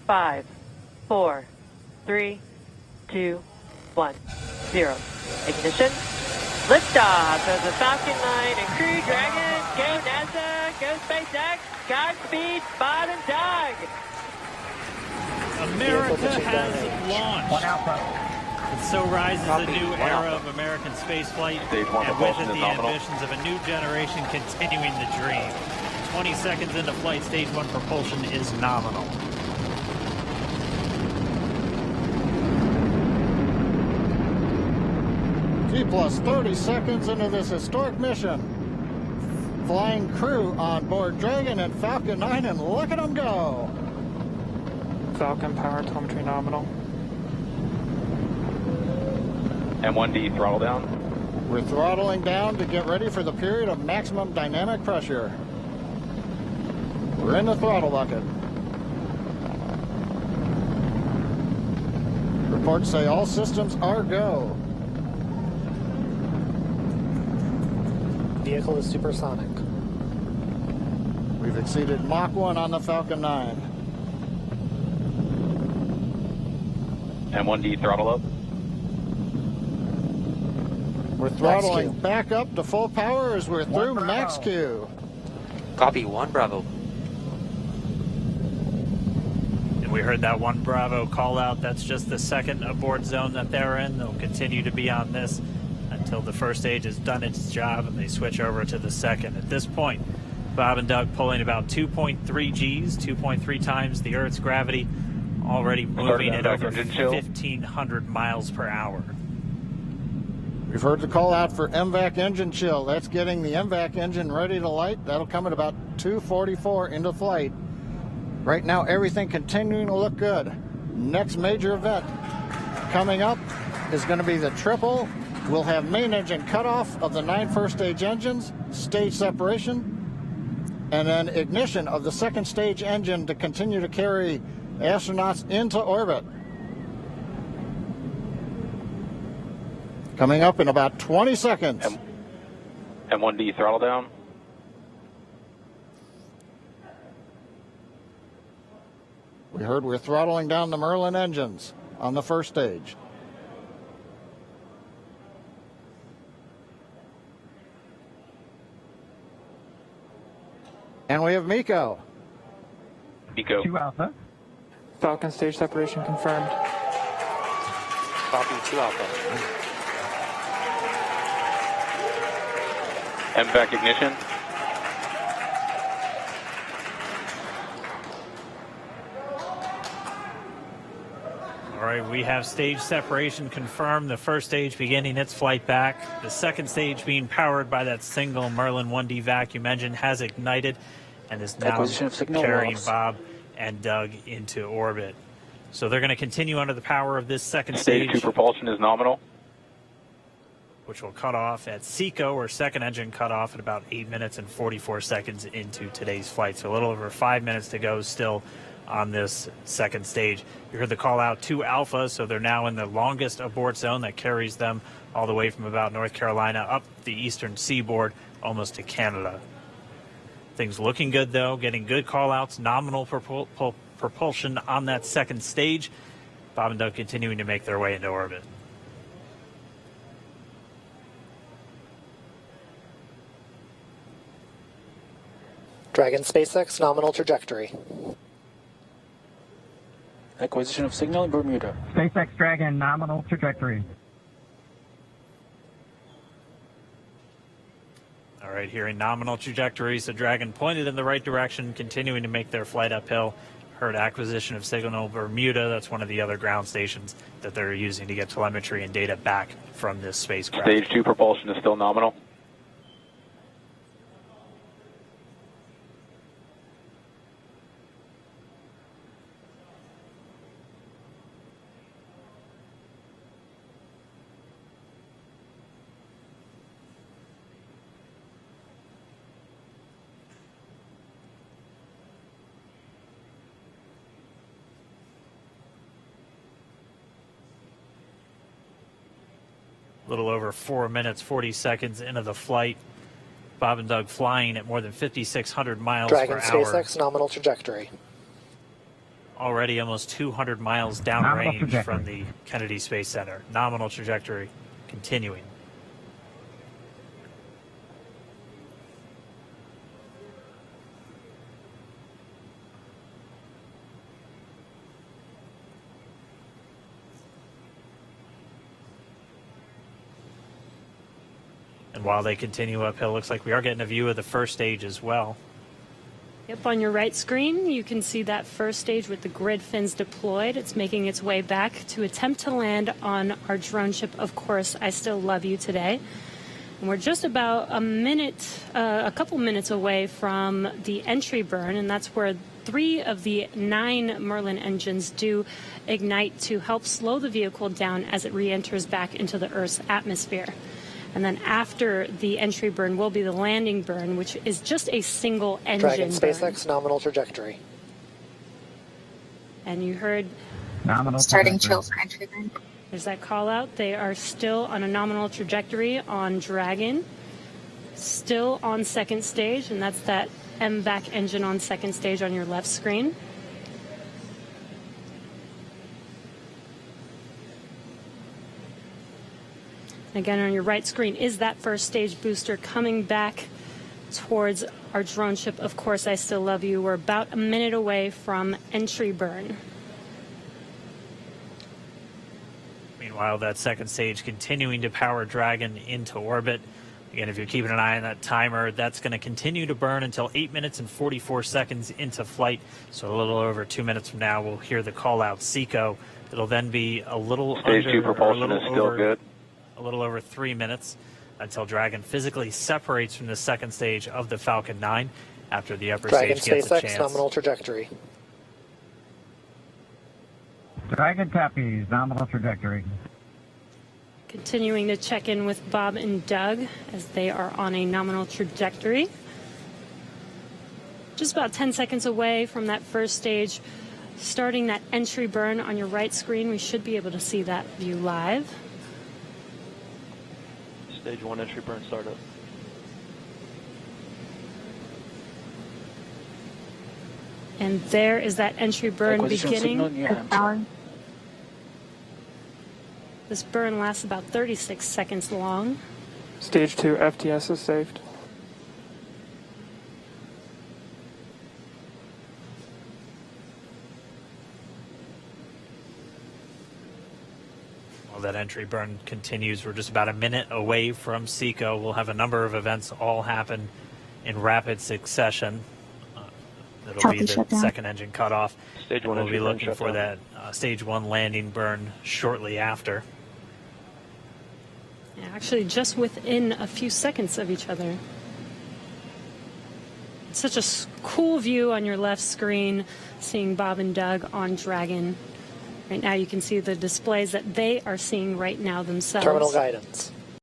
5, 4, 3, 2, 1, 0. Ignition. Liftoff of the Falcon 9 and Crew Dragon. Go NASA, go SpaceX. Godspeed, Bob and Doug. America has launched. One Alpha. And so rises a new era of American spaceflight, and with it the ambitions of a new generation continuing the dream. 20 seconds into flight, stage 1 propulsion is nominal. T plus 30 seconds into this historic mission. Flying crew on board Dragon and Falcon 9, and look at them go. Falcon power telemetry nominal. M1D throttle down. We're throttling down to get ready for the period of maximum dynamic pressure. We're in the throttle bucket. Reports say all systems are go. Vehicle is supersonic. We've exceeded Mach 1 on the Falcon 9. M1D throttle up. We're throttling back up to full power as we're through max Q. Copy, 1 Bravo. And we heard that 1 Bravo call out. That's just the second abort zone that they're in. They'll continue to be on this until the first stage has done its job and they switch over to the second. At this point, Bob and Doug pulling about 2.3 Gs, 2.3 times the Earth's gravity, already moving at over 1,500 miles per hour. We've heard the call out for MVAC engine chill. That's getting the MVAC engine ready to light. That'll come at about 2:44 into flight. Right now, everything continuing to look good. Next major event coming up is going to be the triple. We'll have main engine cutoff of the 9 first stage engines, stage separation, and then ignition of the second stage engine to continue to carry astronauts into orbit. Coming up in about 20 seconds. M1D throttle down. We heard we're throttling down the Merlin engines on the first stage. And we have MECO. MECO. 2 Alpha. Falcon stage separation confirmed. Copy, 2 Alpha. MVAC ignition. All right, we have stage separation confirmed. The first stage beginning its flight back. The second stage being powered by that single Merlin 1D vacuum engine has ignited and is now carrying Bob and Doug into orbit. So they're going to continue under the power of this second stage. Stage 2 propulsion is nominal. Which will cut off at SECO, or second engine cut off at about 8 minutes and 44 seconds into today's flight. So a little over 5 minutes to go still on this second stage. You heard the call out 2 Alpha, so they're now in the longest abort zone that carries them all the way from about North Carolina up the eastern seaboard almost to Canada. Things looking good though, getting good call outs, nominal propulsion on that second stage. Bob and Doug continuing to make their way into orbit. Dragon SpaceX nominal trajectory. Acquisition of signal in Bermuda. SpaceX Dragon nominal trajectory. All right, hearing nominal trajectories, the Dragon pointed in the right direction, continuing to make their flight uphill. Heard acquisition of signal Bermuda. That's one of the other ground stations that they're using to get telemetry and data back from this spacecraft. Stage 2 propulsion is still nominal. A little over 4 minutes, 40 seconds into the flight. Bob and Doug flying at more than 5,600 miles Dragon per hour. SpaceX nominal trajectory. already almost 200 miles Nominal downrange trajectory. from the Kennedy Space Center. Nominal trajectory continuing. And while they continue uphill, looks like we are getting a view of the first stage as well. Yep, on your right screen, you can see that first stage with the grid fins deployed. It's making its way back to attempt to land on our drone ship, Of Course, I Still Love You today. And we're just about a couple minutes away from the entry burn, and that's where 3 of the 9 Merlin engines do ignite to help slow the vehicle down as it re-enters back into the Earth's atmosphere. And then after the entry burn will be the landing burn, which is just a single engine Dragon burn. SpaceX, nominal trajectory. And you heard Nominal Starting trajectory. chill for entry burn. there's that call out. They are still on a nominal trajectory on Dragon, still on second stage, and that's that MVAC engine on second stage on your left screen. Again, on your right screen is that first stage booster coming back towards our drone ship, Of Course, I Still Love You. We're about a minute away from entry burn. Meanwhile, that second stage continuing to power Dragon into orbit. Again, if you're keeping an eye on that timer, that's going to continue to burn until 8 minutes and 44 seconds into flight. So a little over 2 minutes from now, we'll hear the call out SECO. It'll then be a little Stage 2 propulsion is still good. A little over 3 minutes until Dragon physically separates from the second stage of the Falcon 9 after the upper Dragon stage gets a SpaceX, chance. nominal trajectory. Dragon copies. Nominal trajectory. Continuing to check in with Bob and Doug as they are on a nominal trajectory. Just about 10 seconds away from that first stage, starting that entry burn on your right screen. We should be able to see that view live. Stage 1 entry burn startup. And there is that entry burn Acquisition of signal beginning. in your hands. Alan. This burn lasts about 36 seconds long. Stage 2 FTS is saved. While that entry burn continues, we're just about a minute away from SECO. We'll have a number of events all happen in rapid succession. That'll Healthy be the shutdown. second engine cutoff. Stage 1 We'll entry be burn looking for shutdown. that stage 1 landing burn shortly after. Yeah, actually, just within a few seconds of each other. It's such a cool view on your left screen, seeing Bob and Doug on Dragon. Right now, you can see the displays that they are seeing right now themselves. Terminal guidance.